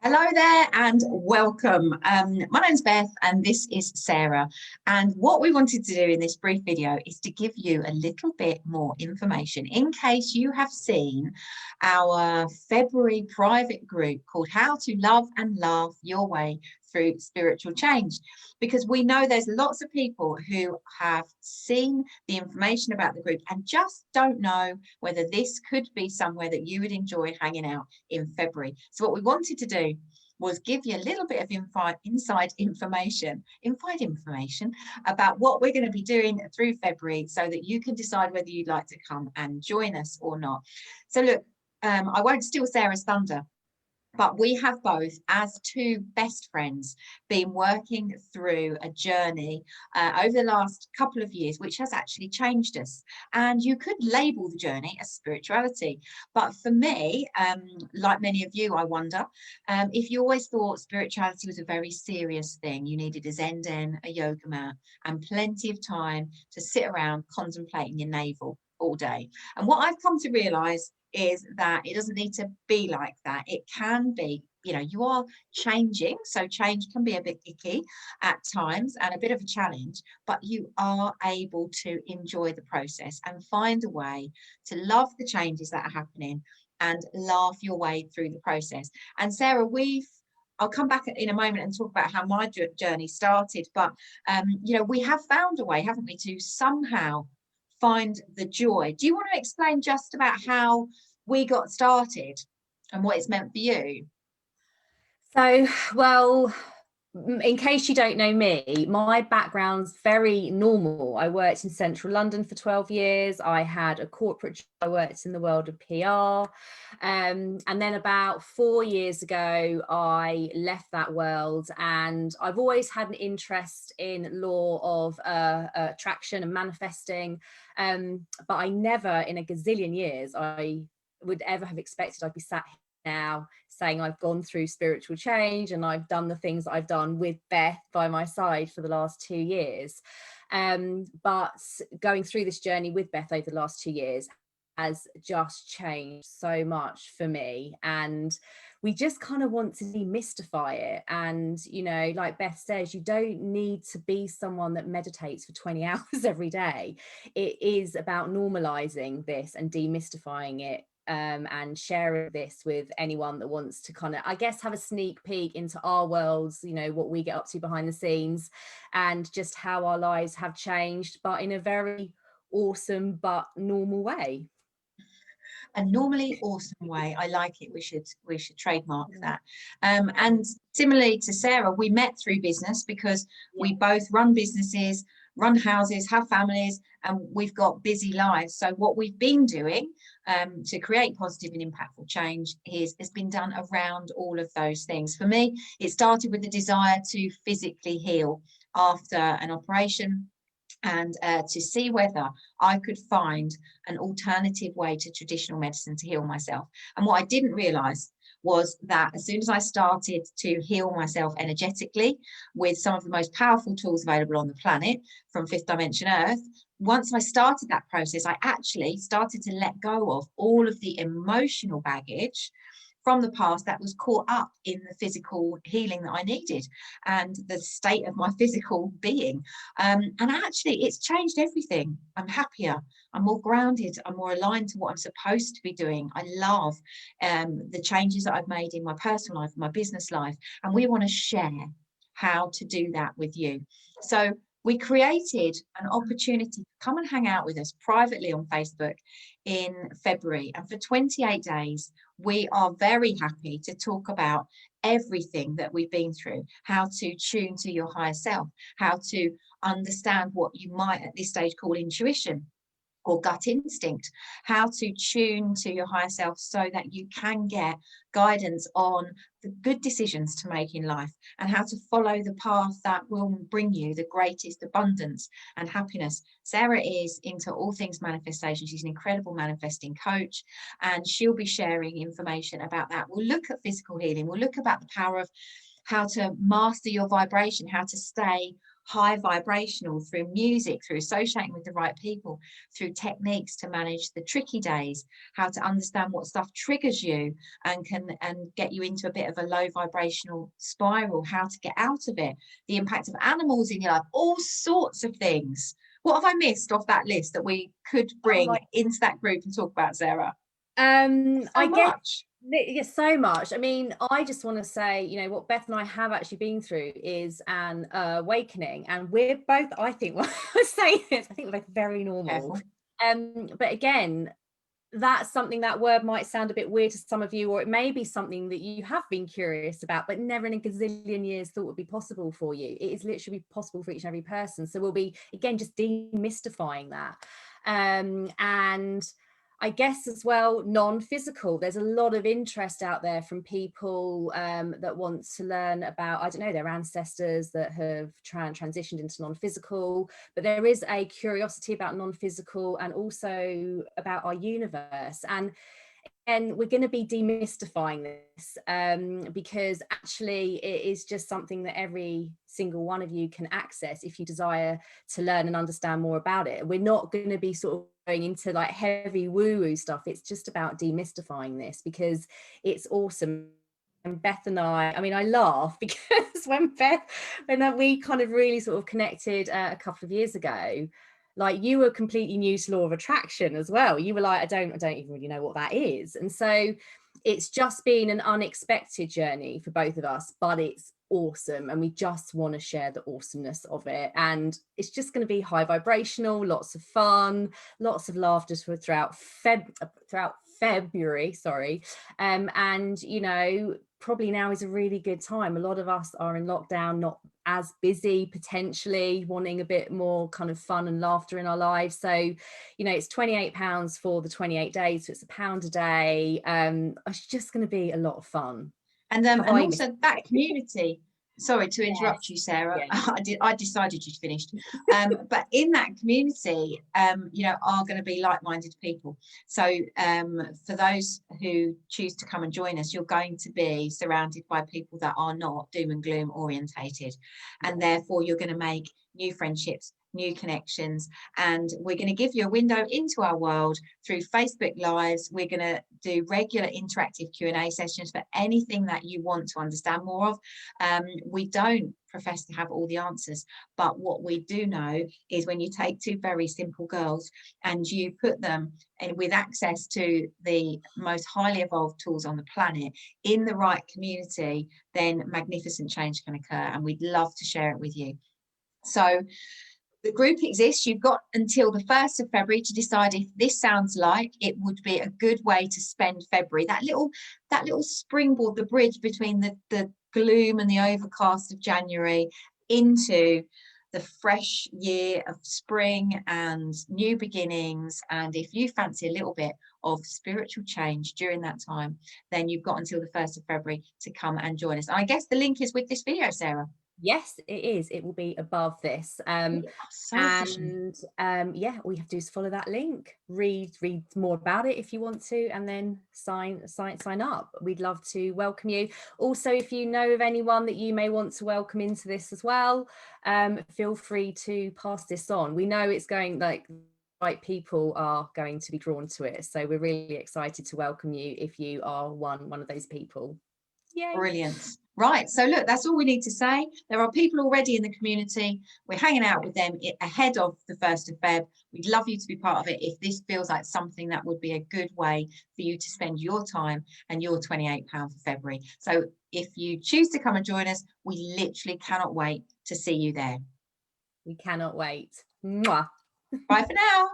Hello there and welcome. My name's Beth and this is Sarah. And what we wanted to do in this brief video is to give you a little bit more information in case you have seen our February private group called How to Love and Laugh Your Way Through Spiritual Change. Because we know there's lots of people who have seen the information about the group and just don't know whether this could be somewhere that you would enjoy hanging out in February. So what we wanted to do was give you a little bit of inside information about what we're going to be doing through February so that you can decide whether you'd like to come and join us or not. So look, I won't steal Sarah's thunder, but we have both, as two best friends, been working through a journey over the last couple of years, which has actually changed us. And you could label the journey as spirituality. But for me, like many of you, I wonder if you always thought spirituality was a very serious thing. You needed a Zen den, a yoga mat, and plenty of time to sit around contemplating your navel all day. And what I've come to realize is that it doesn't need to be like that. It can be, you are changing, so change can be a bit icky at times and a bit of a challenge, but you are able to enjoy the process and find a way to love the changes that are happening and laugh your way through the process. And Sarah, I'll come back in a moment and talk about how my journey started, but we have found a way, haven't we, to somehow find the joy. Do you want to explain just about how we got started and what it's meant for you? Well, in case you don't know me, my background's very normal. I worked in central London for 12 years. I had a corporate job. I worked in the world of PR. And then about 4 years ago, I left that world, and I've always had an interest in law of attraction and manifesting. But I never in a gazillion years, I would ever have expected I'd be sat here now saying I've gone through spiritual change and I've done the things that I've done with Beth by my side for the last 2 years. But going through this journey with Beth over the last 2 years has just changed so much for me, and we just kind of want to demystify it. And like Beth says, you don't need to be someone that meditates for 20 hours every day. It is about normalizing this and demystifying it, and sharing this with anyone that wants to kind of, I guess, have a sneak peek into our worlds, what we get up to behind the scenes and just how our lives have changed, but in a very awesome but normal way. A normally awesome way. I like it. We should trademark that. And similarly to Sarah, we met through business because we both run businesses, run houses, have families, and we've got busy lives. So what we've been doing to create positive and impactful change has been done around all of those things. For me, it started with the desire to physically heal after an operation, and to see whether I could find an alternative way to traditional medicine to heal myself. And what I didn't realize was that as soon as I started to heal myself energetically with some of the most powerful tools available on the planet from Fifth Dimension Earth, once I started that process, I actually started to let go of all of the emotional baggage from the past that was caught up in the physical healing that I needed and the state of my physical being. And actually, it's changed everything. I'm happier. I'm more grounded. I'm more aligned to what I'm supposed to be doing. I love the changes that I've made in my personal life, my business life. And we want to share how to do that with you. So we created an opportunity to come and hang out with us privately on Facebook in February. And for 28 days, we are very happy to talk about everything that we've been through, how to tune to your higher self, how to understand what you might at this stage call intuition or gut instinct, how to tune to your higher self so that you can get guidance on the good decisions to make in life and how to follow the path that will bring you the greatest abundance and happiness. Sarah is into all things manifestation. She's an incredible manifesting coach, and she'll be sharing information about that. We'll look at physical healing. We'll look about the power of how to master your vibration, how to stay high vibrational through music, through associating with the right people, through techniques to manage the tricky days, how to understand what stuff triggers you and can get you into a bit of a low vibrational spiral, how to get out of it, the impact of animals in your life, all sorts of things. What have I missed off that list that we could bring into that group and talk about, Sarah? I guess Much. yeah, so much. I mean, I just want to say, you know, what Beth and I have actually been through is an awakening, and we're both, I think, when I say this, I think we're both very normal. But again, that's something, that word might sound a bit weird to some of you, or it may be something that you have been curious about, but never in a gazillion years thought would be possible for you. It is literally possible for each and every person. So we'll be, again, just demystifying that. And I guess as well, non-physical, there's a lot of interest out there from people that want to learn about, I don't know, their ancestors that have transitioned into non-physical, but there is a curiosity about non-physical and also about our universe. And we're going to be demystifying this because actually it is just something that every single one of you can access if you desire to learn and understand more about it. We're not going to be sort of going into like heavy woo-woo stuff. It's just about demystifying this because it's awesome. And Beth and I mean, I laugh because when we kind of really sort of connected a couple of years ago, like you were completely new to law of attraction as well. You were like, I don't even really know what that is. And so it's just been an unexpected journey for both of us, but it's awesome. And we just want to share the awesomeness of it. And it's just going to be high vibrational, lots of fun, lots of laughter throughout February, sorry. And, you know, probably now is a really good time. A lot of us are in lockdown, not as busy, potentially wanting a bit more kind of fun and laughter in our lives. So, you know, it's £28 for the 28 days. So it's £1 a day. It's just going to be a lot of fun. And also that community, sorry to interrupt you, Sarah. Yeah. I decided you'd finished. But in that community, you know, are going to be like-minded people. So for those who choose to come and join us, you're going to be surrounded by people that are not doom and gloom orientated. And therefore you're going to make new friendships, new connections, and we're going to give you a window into our world through Facebook Lives. We're going to do regular interactive Q&A sessions for anything that you want to understand more of. We don't profess to have all the answers, but what we do know is when you take two very simple girls and you put them in with access to the most highly evolved tools on the planet in the right community, then magnificent change can occur, and we'd love to share it with you. So the group exists. You've got until the 1st of February to decide if this sounds like it would be a good way to spend February. That little springboard, the bridge between the gloom and the overcast of January into the fresh year of spring and new beginnings. And if you fancy a little bit of spiritual change during that time, then you've got until the 1st of February to come and join us. And I guess the link is with this video, Sarah. Yes, it is. It will be above this. Yeah, all you have to do is follow that link, read more about it if you want to, and then sign up. We'd love to welcome you. Also, if you know of anyone that you may want to welcome into this as well, feel free to pass this on. We know it's going, like, right people are going to be drawn to it, so we're really excited to welcome you if you are one of those people. Yay. Brilliant. Right, so look, that's all we need to say. There are people already in the community. We're hanging out with them ahead of the 1st of Feb. We'd love you to be part of it if this feels like something that would be a good way for you to spend your time and your £28 for February. So if you choose to come and join us, we literally cannot wait to see you there. We cannot wait. Mwah. Bye for now.